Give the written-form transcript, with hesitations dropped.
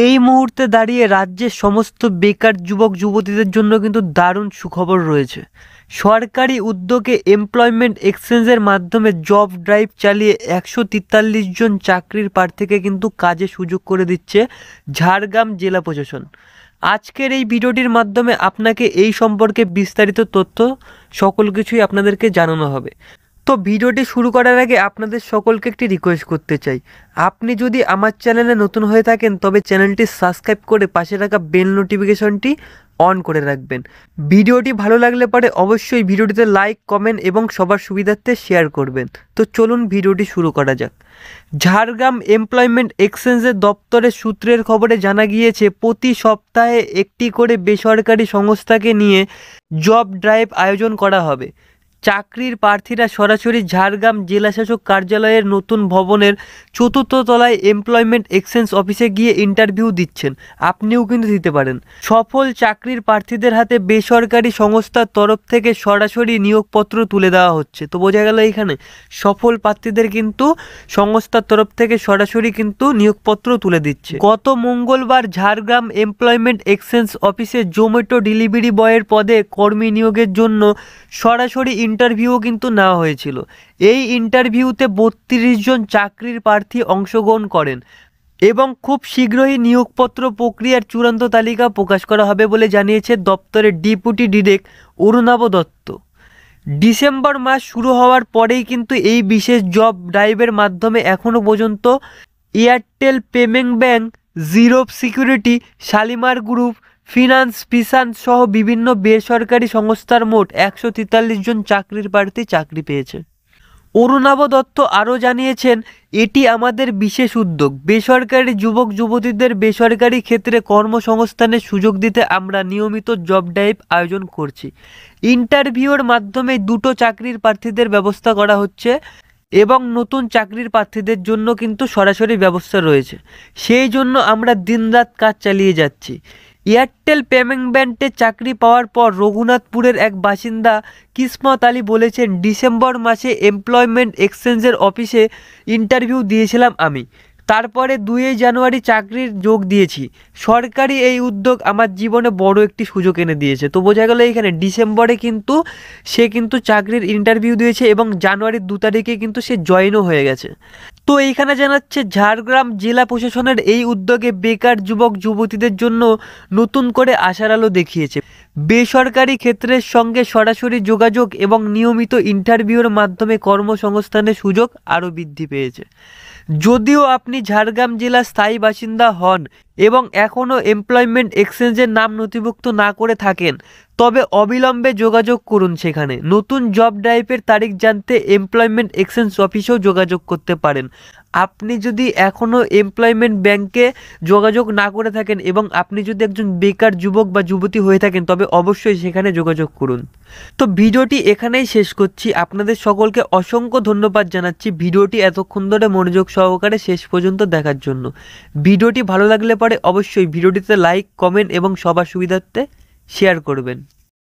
এই মুহূর্তে দাঁড়িয়ে রাজ্যের সমস্ত বেকার যুবক যুবতীদের জন্য কিন্তু দারুণ সুখবর রয়েছে। সরকারি উদ্যোগে এমপ্লয়মেন্ট এক্সচেঞ্জের মাধ্যমে জব ড্রাইভ চালিয়ে 143 জন চাকরির প্রার্থীকে কিন্তু কাজে সুযোগ করে দিচ্ছে ঝাড়গ্রাম জেলা প্রশাসন। আজকের এই ভিডিওটির মাধ্যমে আপনাকে এই সম্পর্কে বিস্তারিত তথ্য সকল কিছুই আপনাদেরকে জানানো হবে। তো ভিডিওটি শুরু করার আগে আপনাদের সকলকে একটি রিকোয়েস্ট করতে চাই, আপনি যদি আমার চ্যানেলে নতুন হয়ে থাকেন তবে চ্যানেলটি সাবস্ক্রাইব করে পাশে রাখা বেল নোটিফিকেশনটি অন করে রাখবেন। ভিডিওটি ভালো লাগলে পরে অবশ্যই ভিডিওটিতে লাইক, কমেন্ট এবং সবার সুবিধার্থে শেয়ার করবেন। তো চলুন ভিডিওটি শুরু করা যাক। ঝাড়গ্রাম এমপ্লয়মেন্ট এক্সচেঞ্জের দপ্তরের সূত্রের খবরে জানা গিয়েছে, প্রতি সপ্তাহে একটি করে বেসরকারি সংস্থাকে নিয়ে জব ড্রাইভ আয়োজন করা হবে। চাকরির প্রার্থীরা সরাসরি ঝাড়গ্রাম জেলাশাসক কার্যালয়ের নতুন ভবনের 4th তলায় এমপ্লয়মেন্ট এক্সচেঞ্জ অফিসে গিয়ে ইন্টারভিউ দিচ্ছেন। আপনিও কিন্তু দিতে পারেন। সফল চাকরির প্রার্থীদের হাতে বেসরকারি সংস্থার তরফ থেকে সরাসরি নিয়োগপত্র তুলে দেওয়া হচ্ছে। তো বোঝা গেল এইখানে সফল প্রার্থীদের কিন্তু সংস্থার তরফ থেকে সরাসরি কিন্তু নিয়োগপত্র তুলে দিচ্ছে। গত মঙ্গলবার ঝাড়গ্রাম এমপ্লয়মেন্ট এক্সচেঞ্জ অফিসে জোম্যাটো ডেলিভারি বয়ের পদে কর্মী নিয়োগের জন্য সরাসরি ইন্টারভিউও কিন্তু নেওয়া হয়েছিল। এই ইন্টারভিউতে 32 জন চাকরির প্রার্থী অংশগ্রহণ করেন এবং খুব শীঘ্রই নিয়োগপত্র প্রক্রিয়ার চূড়ান্ত তালিকা প্রকাশ করা হবে বলে জানিয়েছে দপ্তরের deputy director Arunabha Dutta. December মাস শুরু হওয়ার পরেই কিন্তু এই বিশেষ জব ড্রাইভের মাধ্যমে এখনও পর্যন্ত Airtel payment bank, zero security, Shalimar group, finance vision সহ বিভিন্ন বেসরকারি সংস্থার মোট 143 জন চাকরির প্রার্থী চাকরি পেয়েছে। অরুণাভ দত্ত আরও জানিয়েছেন, এটি আমাদের বিশেষ উদ্যোগ। বেসরকারি যুবক যুবতীদের বেসরকারি ক্ষেত্রে কর্মসংস্থানের সুযোগ দিতে আমরা নিয়মিত জব ড্রাইভ আয়োজন করছি। ইন্টারভিউর মাধ্যমে 2টো চাকরির প্রার্থীদের ব্যবস্থা করা হচ্ছে এবং নতুন চাকরির প্রার্থীদের জন্য কিন্তু সরাসরি ব্যবস্থা রয়েছে। সেই জন্য আমরা দিনরাত কাজ চালিয়ে যাচ্ছি। এয়ারটেল পেমেন্ট ব্যাংকে চাকরি পাওয়ার পর রঘুনাথপুরের এক বাসিন্দা কিসমত আলী বলেছেন, ডিসেম্বর মাসে এমপ্লয়মেন্ট এক্সচেঞ্জের অফিসে ইন্টারভিউ দিয়েছিলাম আমি। তারপরে 2 জানুয়ারি চাকরির যোগ দিয়েছি। সরকারি এই উদ্যোগ আমার জীবনে বড় একটি সুযোগ এনে দিয়েছে। তো বোঝা গেল এইখানে ডিসেম্বরে কিন্তু সে কিন্তু চাকরির ইন্টারভিউ দিয়েছে এবং জানুয়ারির 2 তারিখে কিন্তু সে জয়েনও হয়ে গেছে। তো এইখানে জানাচ্ছে ঝাড়গ্রাম জেলা প্রশাসনের এই উদ্যোগে বেকার যুবক যুবতীদের জন্য নতুন করে আশার আলো দেখিয়েছে। বেসরকারি ক্ষেত্রের সঙ্গে সরাসরি যোগাযোগ এবং নিয়মিত ইন্টারভিউর মাধ্যমে কর্মসংস্থানের সুযোগ আরও বৃদ্ধি পেয়েছে। যদিও আপনি ঝাড়গ্রাম জেলার স্থায়ী বাসিন্দা হন এবং এখনও এমপ্লয়মেন্ট এক্সচেঞ্জের নাম নথিভুক্ত না করে থাকেন, তবে অবিলম্বে যোগাযোগ করুন সেখানে। নতুন জব ড্রাইভের তারিখ জানতে এমপ্লয়মেন্ট এক্সচেঞ্জ অফিসেও যোগাযোগ করতে পারেন। আপনি যদি এখনও এমপ্লয়মেন্ট ব্যাংকে যোগাযোগ না করে থাকেন এবং আপনি যদি একজন বেকার যুবক বা যুবতী হয়ে থাকেন তবে অবশ্যই সেখানে যোগাযোগ করুন। তো ভিডিওটি এখানেই শেষ করছি। আপনাদের সকলকে অসংখ্য ধন্যবাদ জানাচ্ছি ভিডিওটি এতক্ষণ ধরে মনোযোগ সহকারে শেষ পর্যন্ত দেখার জন্য। ভিডিওটি ভালো লাগলে পরে অবশ্যই ভিডিওটিতে লাইক, কমেন্ট এবং সবার সুবিধার্থে শেয়ার করবেন।